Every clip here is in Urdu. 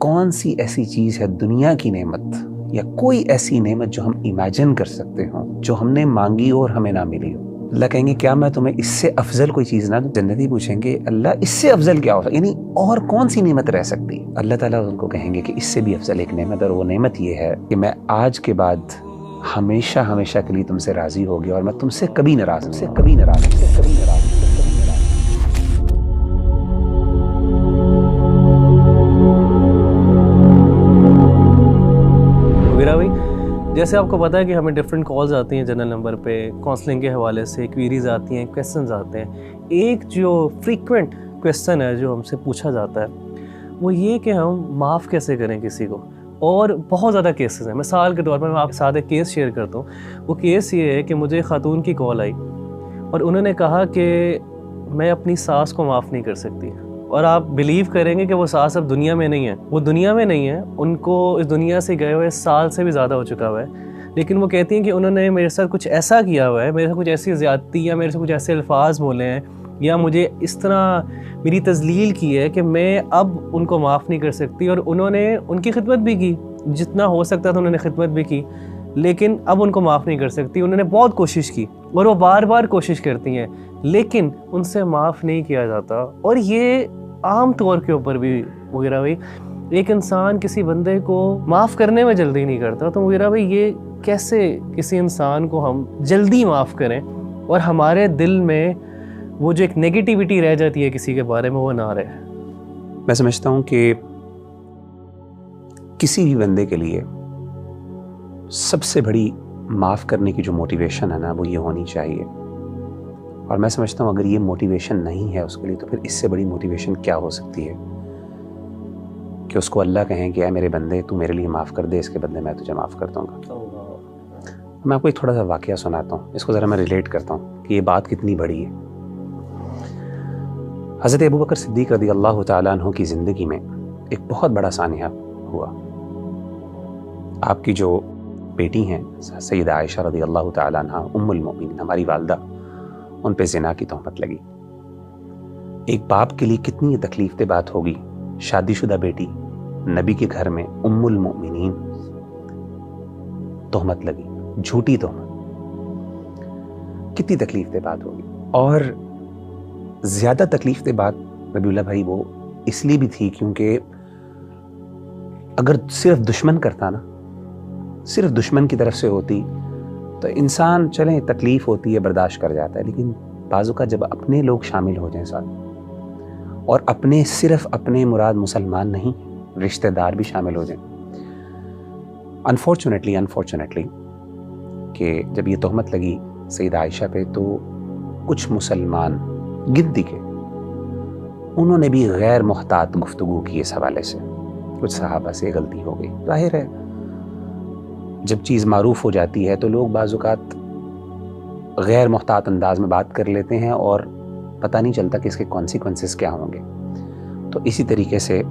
کون سی ایسی چیز ہے دنیا کی نعمت یا کوئی ایسی نعمت جو ہم امیجن کر سکتے ہوں جو ہم نے مانگی اور ہمیں نہ ملی ہو؟ اللہ کہیں گے کیا میں تمہیں اس سے افضل کوئی چیز نہ دوں؟ جنتی پوچھیں گے اللہ اس سے افضل کیا ہو، یعنی اور کون سی نعمت رہ سکتی؟ اللہ تعالیٰ ان کو کہیں گے کہ اس سے بھی افضل ایک نعمت، اور وہ نعمت یہ ہے کہ میں آج کے بعد ہمیشہ ہمیشہ کے لیے تم سے راضی ہو گیا اور میں تم سے کبھی ناراض ہوں، وغیرہ بھائی جیسے آپ کو پتا ہے کہ ہمیں ڈفرینٹ کالز آتی ہیں جنرل نمبر پہ کاؤنسلنگ کے حوالے سے، کویریز آتی ہیں، کویسچنز آتے ہیں۔ ایک جو فریکوینٹ کویسچن ہے جو ہم سے پوچھا جاتا ہے وہ یہ کہ ہم معاف کیسے کریں کسی کو، اور بہت زیادہ کیسز ہیں۔ مثال کے طور پر میں آپ کے ساتھ ایک کیس شیئر کرتا ہوں۔ وہ کیس یہ ہے کہ مجھے خاتون کی کال آئی اور انہوں نے کہا کہ میں اپنی ساس کو معاف نہیں کر سکتی، اور آپ بلیو کریں گے کہ وہ ساس اب دنیا میں نہیں ہے، وہ دنیا میں نہیں ہے، ان کو اس دنیا سے گئے ہوئے سال سے بھی زیادہ ہو چکا ہوا ہے، لیکن وہ کہتی ہیں کہ انہوں نے میرے ساتھ کچھ ایسا کیا ہوا ہے، میرے ساتھ کچھ ایسی زیادتی یا میرے سے کچھ ایسے الفاظ بولے ہیں یا مجھے اس طرح میری تذلیل کی ہے کہ میں اب ان کو معاف نہیں کر سکتی۔ اور انہوں نے ان کی خدمت بھی کی، جتنا ہو سکتا تھا انہوں نے خدمت بھی کی، لیکن اب ان کو معاف نہیں کر سکتی۔ انہوں نے بہت کوشش کی اور وہ بار بار کوشش کرتی ہیں، لیکن ان سے معاف نہیں کیا جاتا۔ اور یہ عام طور کے اوپر بھی وغیرہ بھائی ایک انسان کسی بندے کو معاف کرنے میں جلدی نہیں کرتا، تو وغیرہ بھائی یہ کیسے کسی انسان کو ہم جلدی معاف کریں اور ہمارے دل میں وہ جو ایک نیگیٹیوٹی رہ جاتی ہے کسی کے بارے میں وہ نہ رہے؟ میں سمجھتا ہوں کہ کسی بھی بندے کے لیے سب سے بڑی معاف کرنے کی جو موٹیویشن ہے نا وہ یہ ہونی چاہیے، اور میں سمجھتا ہوں اگر یہ موٹیویشن نہیں ہے اس کے لیے تو پھر اس سے بڑی موٹیویشن کیا ہو سکتی ہے کہ اس کو اللہ کہیں کہ اے میرے بندے تو میرے لیے معاف کر دے، اس کے بدلے میں تجھے معاف کر دوں گا۔ میں آپ کو ایک تھوڑا سا واقعہ سناتا ہوں، اس کو ذرا میں ریلیٹ کرتا ہوں کہ یہ بات کتنی بڑی ہے۔ حضرت ابوبکر صدیق رضی اللہ تعالیٰ عنہ کی زندگی میں ایک بہت بڑا سانحہ ہوا۔ آپ کی جو بیٹی ہیں سیدہ عائشہ رضی اللہ تعالیٰ عنہ ام المؤمنین، ہماری والدہ، ان پہ زنا کی تہمت لگی۔ ایک باپ کے لیے کتنی تکلیف دہ بات ہوگی، شادی شدہ بیٹی نبی کے گھر میں ام المؤمنین تہمت لگی، جھوٹی تہمت، کتنی تکلیف دہ بات ہوگی۔ اور زیادہ تکلیف دہ بات ربیع اللہ بھائی وہ اس لیے بھی تھی کیونکہ اگر صرف دشمن کرتا نا، صرف دشمن کی طرف سے ہوتی تو انسان چلیں تکلیف ہوتی ہے برداشت کر جاتا ہے، لیکن بعض اوقات جب اپنے لوگ شامل ہو جائیں ساتھ، اور اپنے صرف اپنے مراد مسلمان نہیں رشتہ دار بھی شامل ہو جائیں، انفارچونیٹلی کہ جب یہ تہمت لگی سیدہ عائشہ پہ تو کچھ مسلمان گنتی کے انہوں نے بھی غیر محتاط گفتگو کی اس حوالے سے، کچھ صحابہ سے غلطی ہو گئی۔ ظاہر ہے جب چیز معروف ہو جاتی ہے تو لوگ بعض اوقات غیر محتاط انداز میں بات کر لیتے ہیں اور پتہ نہیں چلتا کہ اس کے کانسیکوینسز کیا ہوں گے۔ تو اسی طریقے سے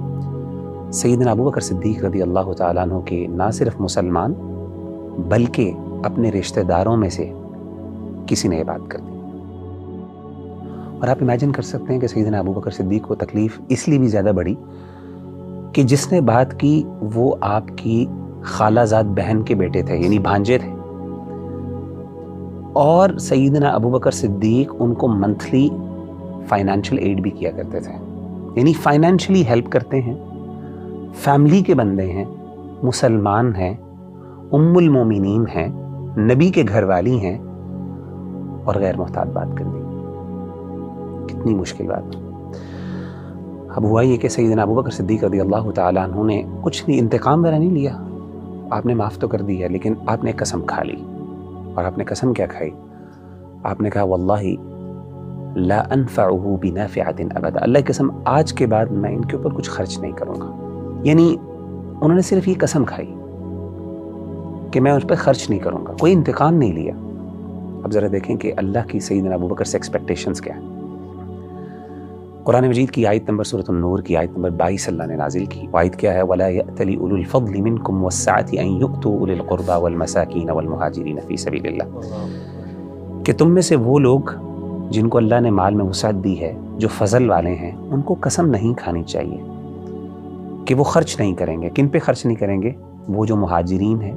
سیدنا ابوبکر صدیق رضی اللہ تعالیٰ عنہ کے نہ صرف مسلمان بلکہ اپنے رشتہ داروں میں سے کسی نے یہ بات کر دی، اور آپ امیجن کر سکتے ہیں کہ سیدنا ابوبکر صدیق کو تکلیف اس لیے بھی زیادہ بڑی کہ جس نے بات کی وہ آپ کی خالہ زاد بہن کے بیٹے تھے، یعنی بھانجے تھے، اور سیدنا ابوبکر صدیق ان کو منتھلی فائنینشیل ایڈ بھی کیا کرتے تھے، یعنی فائنینشلی ہیلپ کرتے ہیں، فیملی کے بندے ہیں، مسلمان ہیں، ام المومنین ہیں، نبی کے گھر والی ہیں، اور غیر محتاط بات کر دی۔ کتنی مشکل بات۔ اب ہوا یہ کہ سیدنا ابوبکر صدیق رضی اللہ تعالیٰ عنہ نے کچھ نہیں، انتقام وغیرہ نہیں لیا، آپ نے معاف تو کر دیا، لیکن آپ نے قسم کھا لی۔ اور آپ نے قسم کیا کھائی؟ آپ نے کہا واللہ لا انفعه بنافعۃ ابدا، اللہ کی قسم آج کے بعد میں ان کے اوپر کچھ خرچ نہیں کروں گا۔ یعنی انہوں نے صرف یہ قسم کھائی کہ میں اس پہ خرچ نہیں کروں گا، کوئی انتقام نہیں لیا۔ اب ذرا دیکھیں کہ اللہ کی سیدنا ابوبکر سے ایکسپیکٹیشنز کیا ہیں۔ قرآن مجید کی آیت نمبر سورۃ النور کی آیت نمبر 22 اللہ نے نازل کی، آیت کیا ہے؟ وَلَا يَأْتَلِ أُولُو الْفَضْلِ مِنْكُمْ وَالسَّعَةِ أَنْ يُؤْتُوا أُولِي الْقُرْبَى وَالْمَسَاكِينَ وَالْمُهَاجِرِينَ فِي سَبِيلِ اللَّهِ، کہ تم میں سے وہ لوگ جن کو اللہ نے مال میں وسعت دی ہے، جو فضل والے ہیں، ان کو قسم نہیں کھانی چاہیے کہ وہ خرچ نہیں کریں گے. کن پہ خرچ نہیں کریں گے؟ وہ جو مہاجرین ہیں,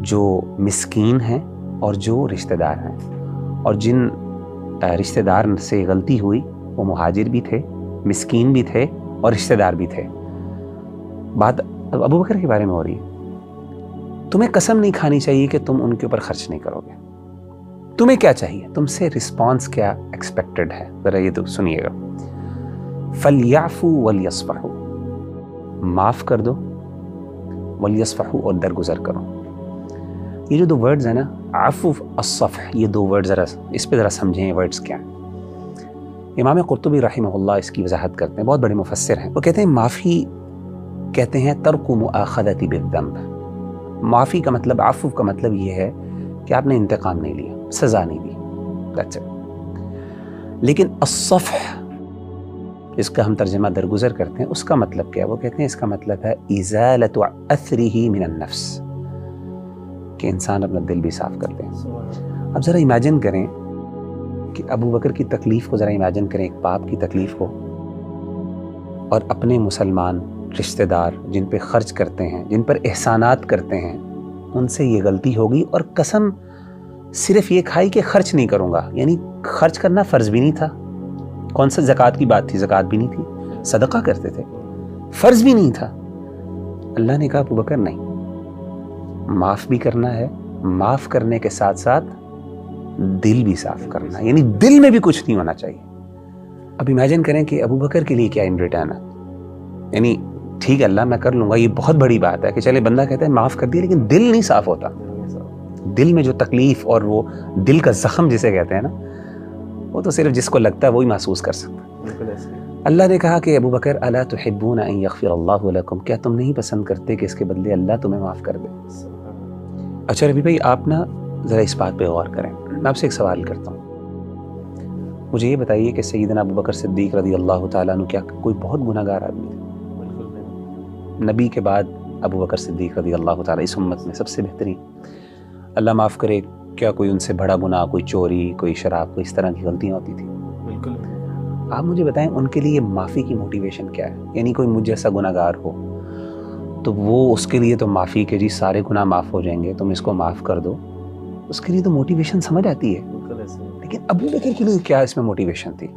جو مسکین ہیں, اور جو رشتہ دار ہیں. اور جن رشتہ دار سے غلطی ہوئی وہ مہاجر بھی تھے, مسکین بھی تھے, اور رشتہ دار بھی تھے. بات اب ابو بکر کے بارے میں ہو رہی ہے. تمہیں قسم نہیں کھانی چاہیے کہ تم ان کے اوپر خرچ نہیں کرو گے. تمہیں کیا چاہیے؟ تم سے رسپانس کیا ایکسپیکٹڈ ہے؟ ذرا یہ تو سنیے گا. فَلْيَعْفُوا وَلْيَصْفَحُوا, معاف کر دو, وَلْيَصْفَحُوا, اور درگزر کرو. یہ جو دو ورڈز ہیں نا, عفو, الصفح, یہ دو ورڈ ذرا اس پہ ذرا سمجھیں یہ ورڈز کیا ہیں. امام قرطبی رحمہ اللہ اس کی وضاحت کرتے ہیں, بہت بڑے مفسر ہیں. وہ کہتے ہیں معافی کہتے ہیں ترک مؤاخذۃ بالذنب. معافی کا مطلب, عفو کا مطلب یہ ہے کہ آپ نے انتقام نہیں لیا, سزا نہیں دی, that's it. لیکن الصفح جس کا ہم ترجمہ درگزر کرتے ہیں, اس کا مطلب کیا ہے؟ وہ کہتے ہیں اس کا مطلب ہے ازالۃ اثرہ من النفس, کہ انسان اپنا دل بھی صاف کر دیں. اب ذرا امیجن کریں کہ ابو بکر کی تکلیف کو ذرا امیجن کریں, ایک باپ کی تکلیف کو, اور اپنے مسلمان رشتہ دار جن پہ خرچ کرتے ہیں, جن پر احسانات کرتے ہیں, ان سے یہ غلطی ہوگی اور قسم صرف یہ کھائی کہ خرچ نہیں کروں گا. یعنی خرچ کرنا فرض بھی نہیں تھا. کون سا زکوٰۃ کی بات تھی؟ زکوٰۃ بھی نہیں تھی, صدقہ کرتے تھے, فرض بھی نہیں تھا. اللہ نے کہا ابو بکر نہیں, معاف بھی کرنا ہے, معاف کرنے کے ساتھ ساتھ دل بھی صاف کرنا ہے, یعنی دل میں بھی کچھ نہیں ہونا چاہیے. اب امیجن کریں کہ ابو بکر کے لیے کیا ان ریٹرن ہے. یعنی ٹھیک ہے اللہ میں کر لوں گا, یہ بہت بڑی بات ہے کہ چلے بندہ کہتا ہے معاف کر دیا, لیکن دل نہیں صاف ہوتا. دل میں جو تکلیف اور وہ دل کا زخم جسے کہتے ہیں نا, وہ تو صرف جس کو لگتا ہے وہی محسوس کر سکتا ہے. اللہ نے کہا کہ ابو بکر الا تحبون ان یغفر اللہ لکم, کیا تم نہیں پسند کرتے کہ اس کے بدلے اللہ تمہیں معاف کر دے؟ اچھا ربی بھائی, آپ نا ذرا اس بات پہ غور کریں. میں آپ سے ایک سوال کرتا ہوں, مجھے یہ بتائیے کہ سیدنا ابو بکر صدیق رضی اللہ تعالیٰ عنہ کیا کوئی بہت گناہ گار آدمی تھے؟ نبی کے بعد ابو بکر صدیق رضی اللہ تعالیٰ اس امت میں سب سے بہترین, اللہ معاف کرے, کیا کوئی ان سے بڑا گناہ, کوئی چوری, کوئی شراب, کوئی اس طرح کی غلطیاں ہوتی تھیں؟ بالکل. آپ مجھے بتائیں ان کے لیے معافی کی موٹیویشن کیا ہے؟ یعنی کوئی مجھ جیسا گناہ گار ہو تو وہ اس کے لیے تو معافی کہ جی سارے گناہ معاف ہو جائیں گے, تم اس کو معاف کر دو, اس کے لیے تو موٹیویشن سمجھ آتی ہے. لیکن ابو بکر کے لیے کیا اس میں موٹیویشن تھی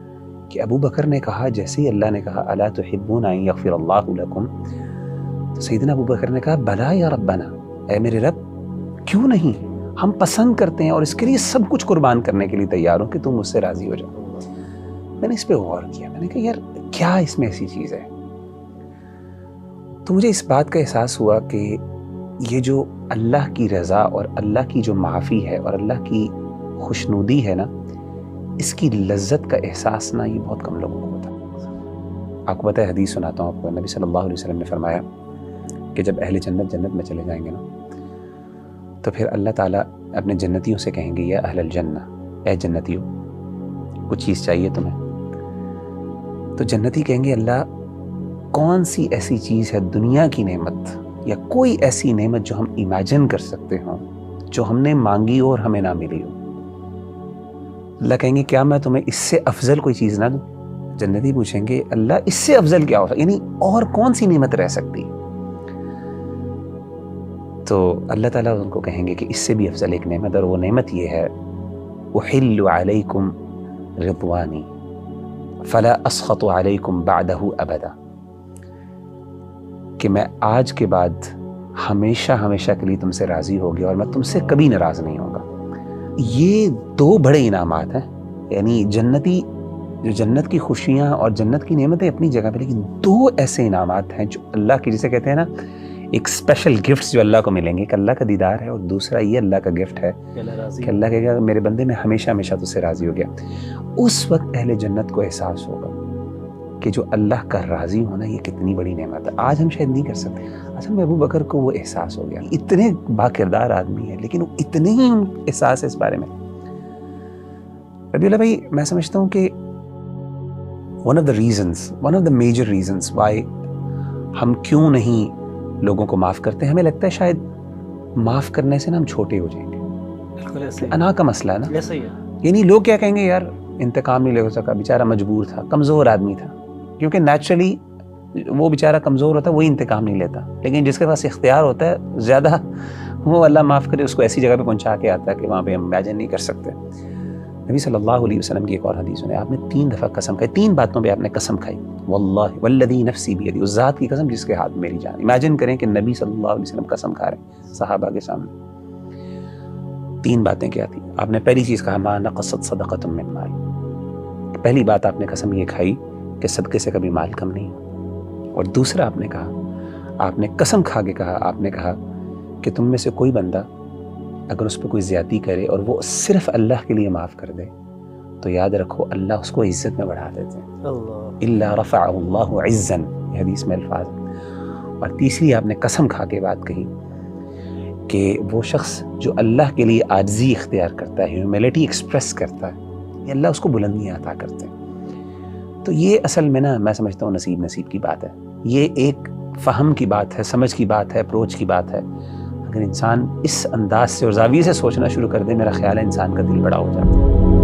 کہ ابو بکر نے کہا, جیسے ہی اللہ نے کہا الا تحبون ان یغفر اللہ لکم, تو سیدنا ابو بکر نے کہا بلا یا ربنا, اے میرے رب کیوں نہیں, ہم پسند کرتے ہیں اور اس کے لیے سب کچھ قربان کرنے کے لیے تیار ہوں کہ تم مجھ سے راضی ہو جاؤ. میں نے اس پہ غور کیا, میں نے کہا یار کیا اس میں ایسی چیز ہے. تو مجھے اس بات کا احساس ہوا کہ یہ جو اللہ کی رضا اور اللہ کی جو معافی ہے اور اللہ کی خوشنودی ہے نا, اس کی لذت کا احساس نا یہ بہت کم لوگوں کو ہوتا. آپ کو پتہ ہے, حدیث سناتا ہوں آپ کو, نبی صلی اللہ علیہ وسلم نے فرمایا کہ جب اہل جنت جنت میں چلے جائیں گے نا, تو پھر اللہ تعالیٰ اپنے جنتیوں سے کہیں گے یا اہل الجنہ, اے جنتیوں کچھ چیز چاہیے تمہیں؟ تو جنتی کہیں گے اللہ کون سی ایسی چیز ہے دنیا کی نعمت یا کوئی ایسی نعمت جو ہم امیجن کر سکتے ہوں جو ہم نے مانگی ہو اور ہمیں نہ ملی ہو. اللہ کہیں گے کیا میں تمہیں اس سے افضل کوئی چیز نہ دوں؟ جنتی پوچھیں گے اللہ اس سے افضل کیا ہوتا, یعنی اور کون سی نعمت رہ سکتی؟ تو اللہ تعالیٰ ان کو کہیں گے کہ اس سے بھی افضل ایک نعمت, اور وہ نعمت یہ ہے احل علیکم رضوانی فلا اسخط علیکم بعدہ ابدا, کہ میں آج کے بعد ہمیشہ ہمیشہ کے لیے تم سے راضی ہو گیا اور میں تم سے کبھی ناراض نہیں ہوں گا. یہ دو بڑے انعامات ہیں, یعنی جنتی جو جنت کی خوشیاں اور جنت کی نعمتیں اپنی جگہ پہ, لیکن دو ایسے انعامات ہیں جو اللہ کی, جسے کہتے ہیں نا ایک اسپیشل گفٹس جو اللہ کو ملیں گے, کہ اللہ کا دیدار ہے, اور دوسرا یہ اللہ کا گفٹ ہے کہ اللہ کہے گا میرے بندے میں ہمیشہ ہمیشہ تجھ سے راضی ہو گیا. اس وقت اہل جنت کو احساس ہوگا کہ جو اللہ کا راضی ہونا یہ کتنی بڑی نعمت ہے. آج ہم شاید نہیں کر سکتے. اصل میں ابو بکر کو وہ احساس ہو گیا, اتنے با کردار آدمی ہے لیکن وہ اتنے ہی احساس ہے اس بارے میں. ربی اللہ بھائی, میں سمجھتا ہوں کہ one of the major reasons why ہم کیوں نہیں لوگوں کو معاف کرتے ہیں, ہمیں لگتا ہے شاید معاف کرنے سے نا ہم چھوٹے ہو جائیں گے. انا کا مسئلہ ہے نا, یعنی لوگ کیا کہیں گے, یار انتقام نہیں لے ہو سکا, بیچارہ مجبور تھا, کمزور آدمی تھا, کیونکہ نیچرلی وہ بیچارہ کمزور ہوتا ہے وہی انتقام نہیں لیتا، لیکن جس کے پاس اختیار ہوتا ہے زیادہ، وہ اللہ معاف کرے اس کو ایسی جگہ پہ پہنچا کے آتا ہے کہ وہاں پہ ہم امیجن نہیں کر سکتے۔ نبی صلی اللہ علیہ وسلم کی ایک اور حدیث میں آپ نے 3 دفعہ قسم کھائی، 3 باتوں پہ آپ نے قسم کھائی، واللہ والذی نفسی بیدی، اس ذات کی قسم جس کے ہاتھ میں میری جان۔ امیجن کریں کہ نبی صلی اللہ علیہ وسلم قسم کھا رہے ہیں صحابہ کے سامنے۔ 3 باتیں کیا تھی؟ آپ نے پہلی چیز کہا ما نقصت صدقۃ من مال، پہلی بات آپ نے قسم یہ کھائی کہ صدقے سے کبھی مال کم نہیں ہو۔ اور دوسرا آپ نے کہا، آپ نے قسم کھا کے کہا، آپ نے کہا کہ تم میں سے کوئی بندہ اگر اس پہ کوئی زیادتی کرے اور وہ صرف اللہ کے لیے معاف کر دے تو یاد رکھو اللہ اس کو عزت میں بڑھا دیتے ہیں، اللہ الا رفعہ اللہ عزا، یہ حدیث میں الفاظ ہیں۔ اور تیسری آپ نے قسم کھا کے بات کہی کہ وہ شخص جو اللہ کے لیے عاجزی اختیار کرتا ہے، ہیوملٹی ایکسپریس کرتا ہے، یہ اللہ اس کو بلندیاں عطا کرتے ہیں۔ تو یہ اصل میں نا میں سمجھتا ہوں نصیب کی بات ہے، یہ ایک فہم کی بات ہے، سمجھ کی بات ہے، اپروچ کی بات ہے۔ اگر انسان اس انداز سے اور زاویے سے سوچنا شروع کر دے، میرا خیال ہے انسان کا دل بڑا ہو جاتا ہے۔